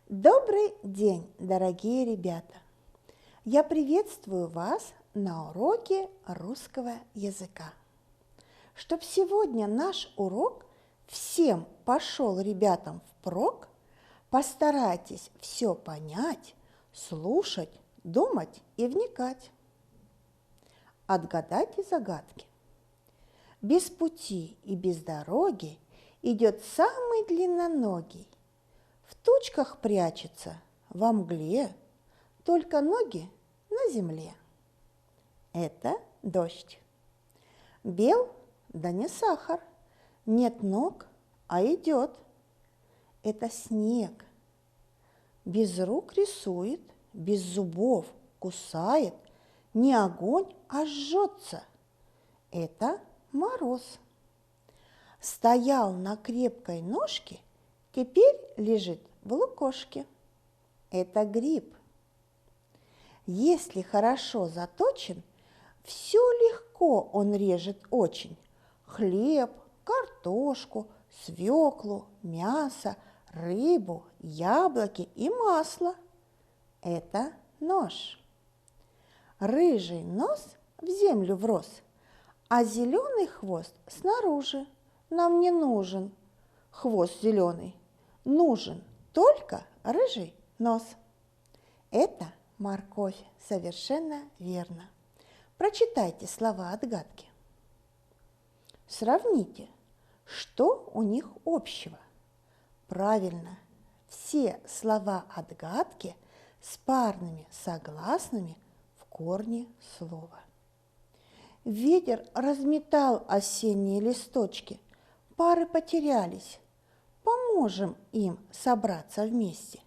Добрый день, дорогие ребята! Я приветствую вас на уроке русского языка. Чтоб сегодня наш урок всем пошел ребятам впрок, постарайтесь все понять, слушать, думать и вникать. Отгадайте загадки. Без пути и без дороги идет самый длинноногий. В тучках прячется, во мгле, только ноги на земле. Это дождь. Бел, да не сахар, нет ног, а идет. Это снег. Без рук рисует, без зубов кусает, не огонь, а жжется. Это мороз. Стоял на крепкой ножке, теперь лежит в лукошке. Это гриб. Если хорошо заточен, все легко он режет очень. Хлеб, картошку, свеклу, мясо, рыбу, яблоки и масло. Это нож. Рыжий нос в землю врос, а зеленый хвост снаружи. Нам не нужен хвост зеленый, нужен только рыжий нос. Это морковь, совершенно верно. Прочитайте слова отгадки. Сравните, что у них общего. Правильно, все слова отгадки с парными согласными в корне слова. Ветер разметал осенние листочки, пары потерялись. Поможем им собраться вместе.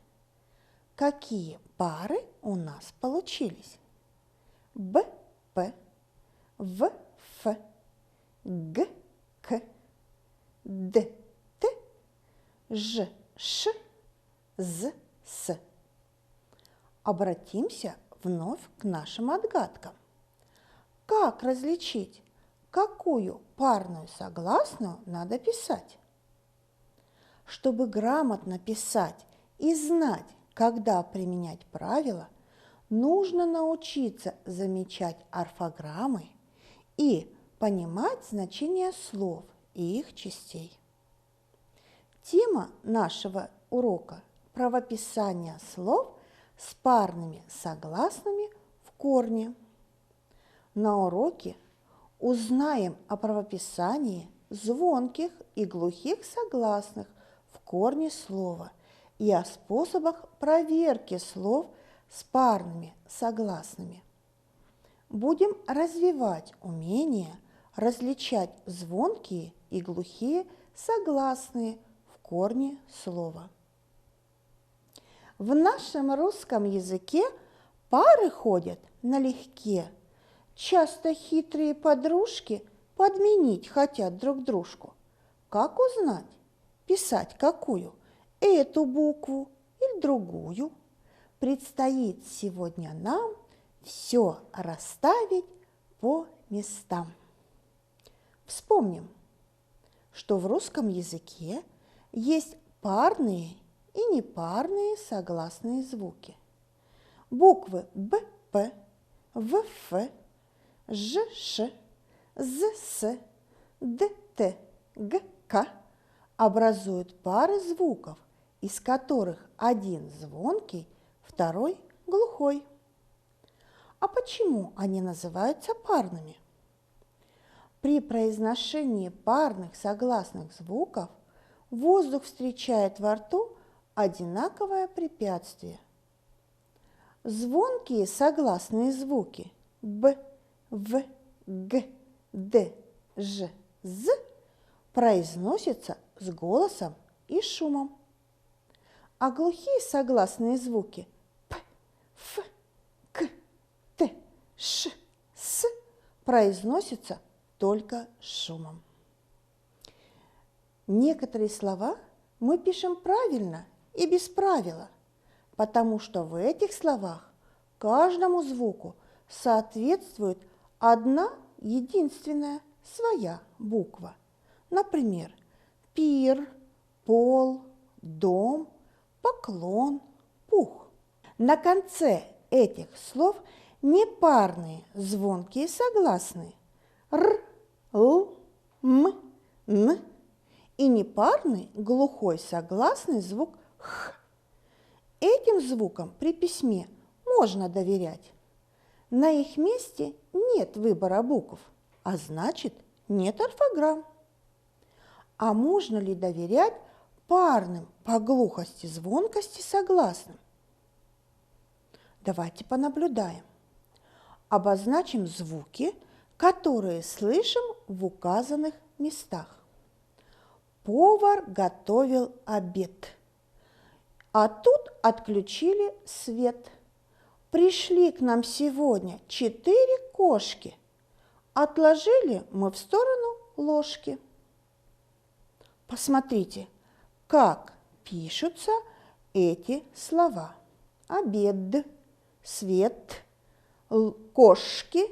Какие пары у нас получились? Б, П, В, Ф, Г, К, Д, Т, Ж, Ш, З, С. Обратимся вновь к нашим отгадкам. Как различить, какую парную согласную надо писать? Чтобы грамотно писать и знать, когда применять правила, нужно научиться замечать орфограммы и понимать значение слов и их частей. Тема нашего урока – правописание слов с парными согласными в корне. На уроке узнаем о правописании звонких и глухих согласных в корне слова и о способах проверки слов с парными согласными. Будем развивать умение различать звонкие и глухие согласные в корне слова. В нашем русском языке пары ходят налегке. Часто хитрые подружки подменить хотят друг дружку. Как узнать, писать какую? Эту букву или другую? Предстоит сегодня нам все расставить по местам. Вспомним, что в русском языке есть парные и непарные согласные звуки. Буквы Б, П, В, Ф, Ж, Ш, З, С, Д, Т, Г, К образуют пары звуков, из которых один звонкий, второй глухой. А почему они называются парными? При произношении парных согласных звуков воздух встречает во рту одинаковое препятствие. Звонкие согласные звуки Б, В, Г, Д, Ж, З произносятся с голосом и шумом. А глухие согласные звуки П, Ф, К, Т, Ш, С произносятся только шумом. Некоторые слова мы пишем правильно и без правила, потому что в этих словах каждому звуку соответствует одна единственная своя буква. Например, пир, пол, дом, поклон, пух. На конце этих слов непарные звонкие согласные р, л, м, н и непарный глухой согласный звук х. Этим звукам при письме можно доверять. На их месте нет выбора букв, а значит, нет орфограмм. А можно ли доверять парным по глухости, звонкости согласным? Давайте понаблюдаем. Обозначим звуки, которые слышим в указанных местах. Повар готовил обед, а тут отключили свет. Пришли к нам сегодня 4 кошки, отложили мы в сторону ложки. Посмотрите, как пишутся эти слова. Обед, свет, кошки,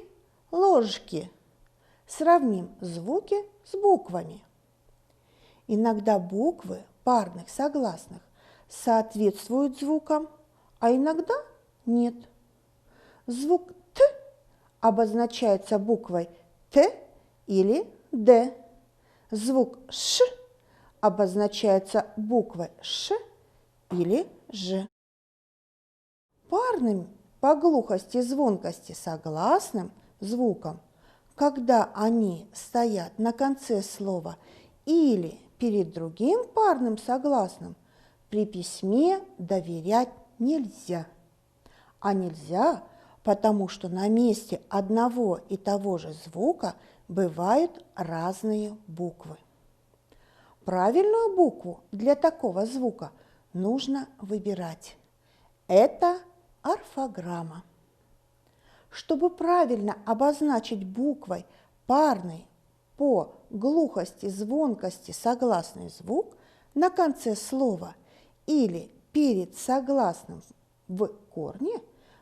ложки. Сравним звуки с буквами. Иногда буквы парных согласных соответствуют звукам, а иногда нет. Звук «т» обозначается буквой «т» или «д». Звук «ш» обозначается буквой «ш» или «ж». Парным по глухости и звонкости согласным звукам, когда они стоят на конце слова или перед другим парным согласным, при письме доверять нельзя. А нельзя, потому что на месте одного и того же звука бывают разные буквы. Правильную букву для такого звука нужно выбирать. Это орфограмма. Чтобы правильно обозначить буквой парный по глухости, звонкости согласный звук на конце слова или перед согласным в корне,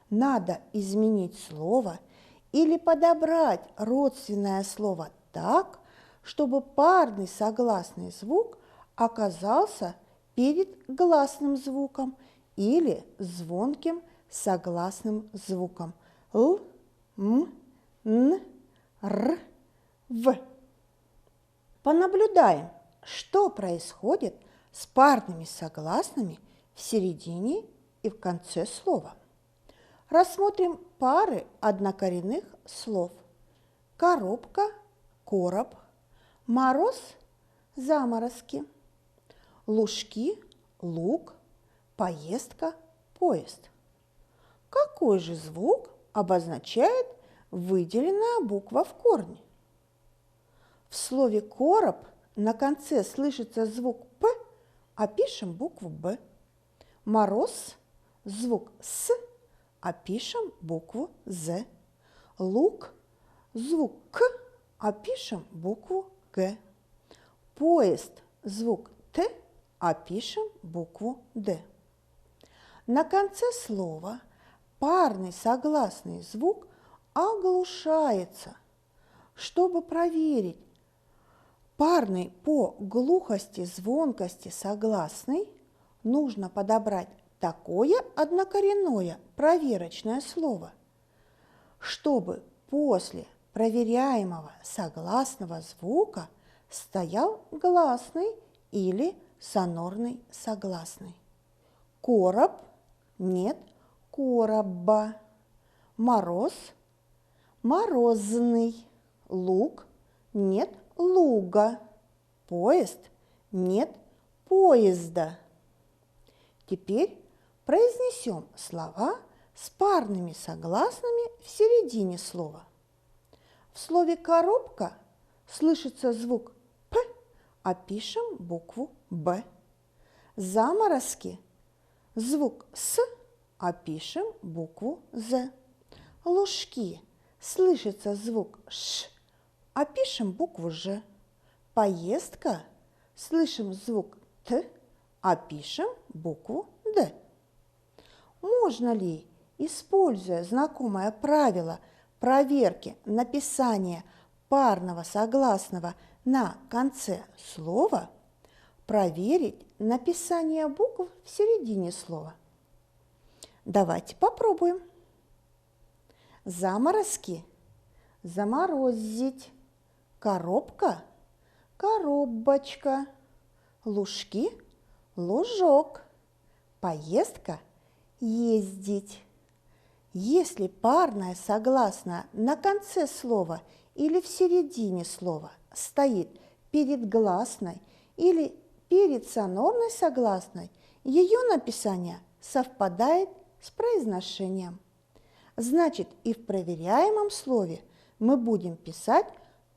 надо изменить слово или подобрать родственное слово так, чтобы парный согласный звук оказался перед гласным звуком или звонким согласным звуком л, м, н, р, в. Понаблюдаем, что происходит с парными согласными в середине и в конце слова. Рассмотрим пары однокоренных слов. Коробка, короб, мороз, заморозки, лужки, луг, поездка, поезд. Какой же звук обозначает выделенная буква в корне? В слове «короб» на конце слышится звук «п», а пишем букву «б». Мороз – звук «с», а пишем букву «з». Луг – звук «к», а пишем букву «г». Поезд – звук «т», а пишем букву «д». На конце слова парный согласный звук оглушается. Чтобы проверить парный по глухости, звонкости согласный, нужно подобрать такое однокоренное проверочное слово, чтобы после проверяемого согласного звука стоял гласный или сонорный согласный. Короб – нет короба. Мороз – морозный. Луг – нет луга. Поезд – нет поезда. Теперь произнесем слова с парными согласными в середине слова. В слове «коробка» слышится звук «п», а пишем букву «б». Заморозки – звук «с», а пишем букву «з». Лужки – слышится звук «ш», а пишем букву «ж». Поездка – слышим звук «т», а пишем букву «д». Можно ли, используя знакомое правило проверки написания парного согласного на конце слова, проверить написание букв в середине слова? Давайте попробуем. Заморозки – заморозить. Коробка – коробочка. Лужки – лужок. Поездка – ездить. Если парное согласное на конце слова или в середине слова стоит перед гласной или перед сонорной согласной, ее написание совпадает с произношением. Значит, и в проверяемом слове мы будем писать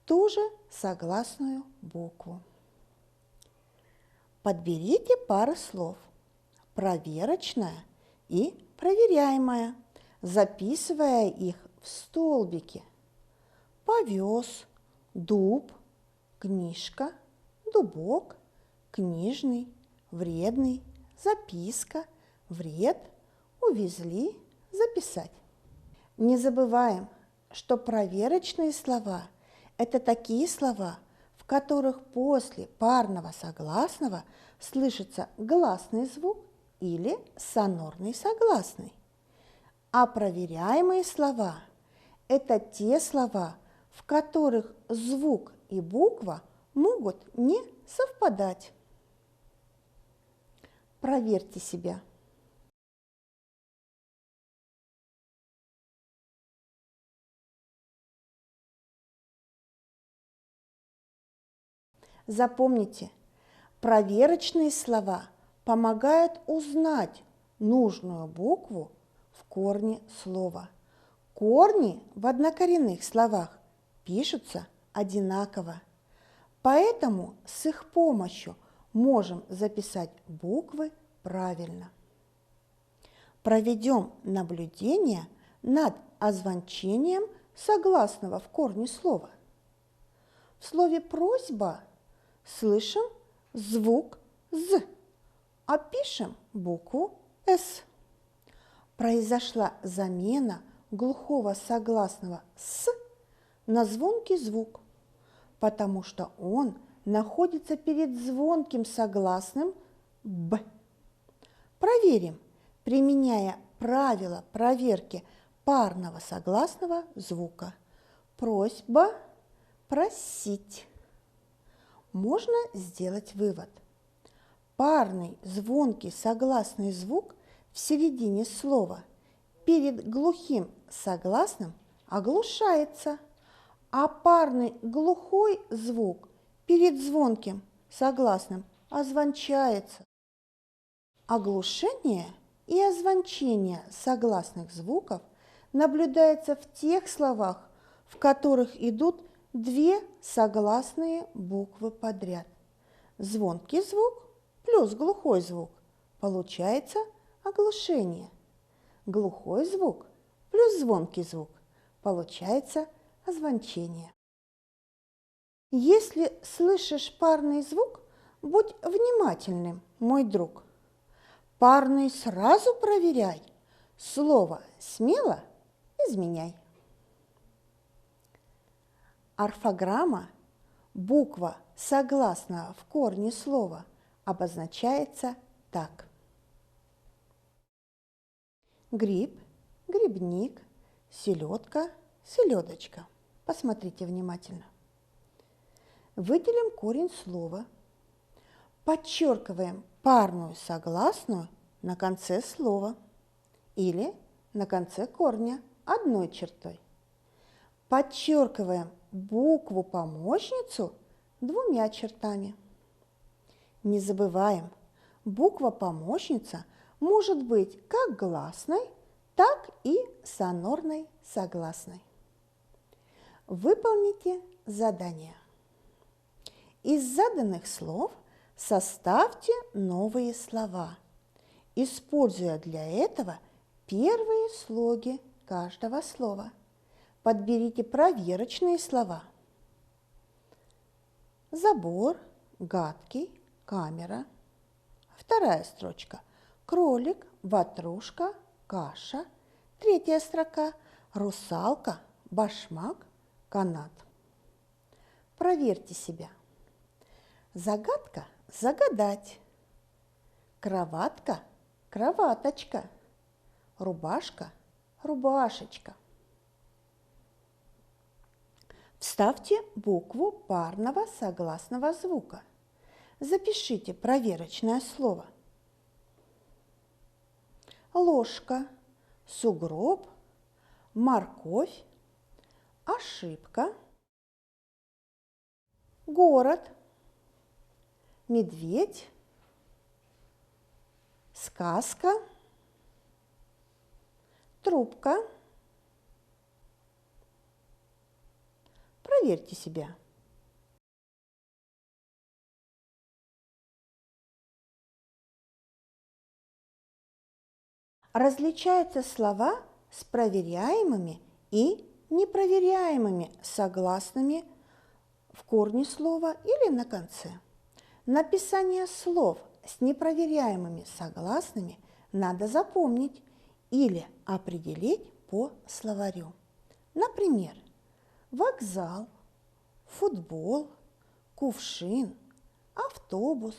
ту же согласную букву. Подберите пары слов «проверочная» и «проверяемая», записывая их в столбики. Повез, дуб, книжка, дубок, книжный, вредный, записка, вред, увезли, записать. Не забываем, что проверочные слова – это такие слова, в которых после парного согласного слышится гласный звук или сонорный согласный. А проверяемые слова – это те слова, в которых звук и буква могут не совпадать. Проверьте себя. Запомните, проверочные слова помогают узнать нужную букву в корне слова. Корни в однокоренных словах пишутся одинаково, поэтому с их помощью можем записать буквы правильно. Проведем наблюдение над озвучением согласного в корне слова. В слове «просьба» слышим звук «з», а пишем букву «с». Произошла замена глухого согласного «с» на звонкий звук, потому что он находится перед звонким согласным «б». Проверим, применяя правило проверки парного согласного звука. Просьба, просить. Можно сделать вывод. Парный звонкий согласный звук в середине слова перед глухим согласным оглушается, а парный глухой звук перед звонким согласным озвончается. Оглушение и озвончение согласных звуков наблюдается в тех словах, в которых идут две согласные буквы подряд. Звонкий звук плюс глухой звук получается оглушение. Глухой звук плюс звонкий звук получается озвончение. Если слышишь парный звук, будь внимательным, мой друг. Парный сразу проверяй, слово смело изменяй. Орфограмма, буква согласного в корне слова, обозначается так. Гриб, грибник, селедка, селедочка. Посмотрите внимательно. Выделим корень слова, подчеркиваем парную согласную на конце слова или на конце корня одной чертой. Подчеркиваем букву-помощницу двумя чертами. Не забываем, буква-помощница может быть как гласной, так и сонорной согласной. Выполните задание. Из заданных слов составьте новые слова, используя для этого первые слоги каждого слова. Подберите проверочные слова. Забор, гадкий, камера. Вторая строчка. Кролик, ватрушка, каша. Третья строка. Русалка, башмак, канат. Проверьте себя. Загадка – загадать. Кроватка – кроваточка. рубашка, рубашечка. Вставьте букву парного согласного звука. Запишите проверочное слово. Ложка, сугроб, морковь, ошибка, город, медведь, сказка, трубка. Проверьте себя. Различаются слова с проверяемыми и непроверяемыми согласными в корне слова или на конце. Написание слов с непроверяемыми согласными надо запомнить или определить по словарю. Например, вокзал, футбол, кувшин, автобус,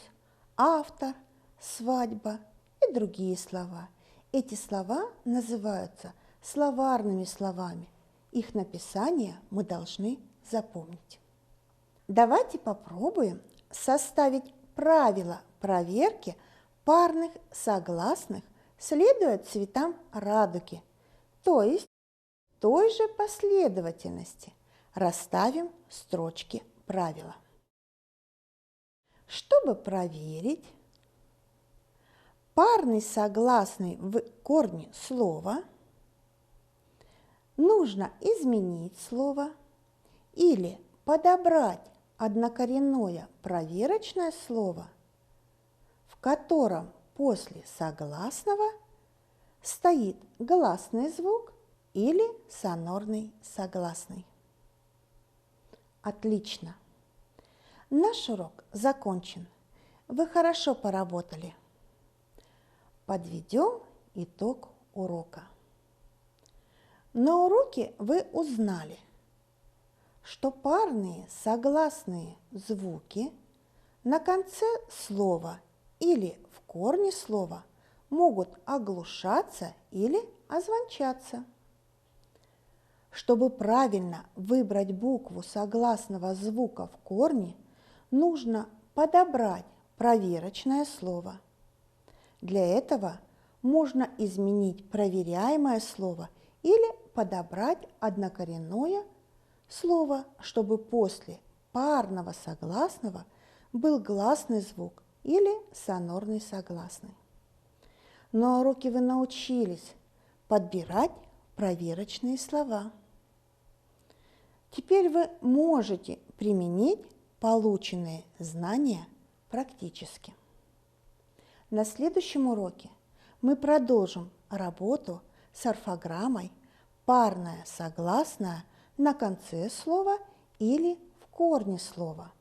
автор, свадьба и другие слова. Эти слова называются словарными словами. Их написание мы должны запомнить. Давайте попробуем составить правила проверки парных согласных, следуя цветам радуги, то есть той же последовательности. Расставим строчки правила. Чтобы проверить парный согласный в корне слова, нужно изменить слово или подобрать однокоренное проверочное слово, в котором после согласного стоит гласный звук или сонорный согласный. Отлично! Наш урок закончен. Вы хорошо поработали. Подведем итог урока. На уроке вы узнали, что парные согласные звуки на конце слова или в корне слова могут оглушаться или озвончаться. Чтобы правильно выбрать букву согласного звука в корне, нужно подобрать проверочное слово. Для этого можно изменить проверяемое слово или подобрать однокоренное слово, чтобы после парного согласного был гласный звук или сонорный согласный. На уроке вы научились подбирать проверочные слова. Теперь вы можете применить полученные знания практически. На следующем уроке мы продолжим работу с орфограммой парное согласное на конце слова или в корне слова.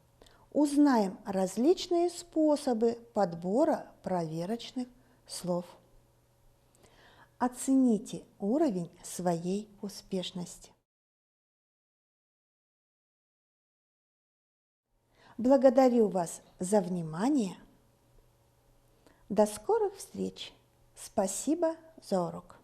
Узнаем различные способы подбора проверочных слов. Оцените уровень своей успешности. Благодарю вас за внимание. До скорых встреч. Спасибо за урок.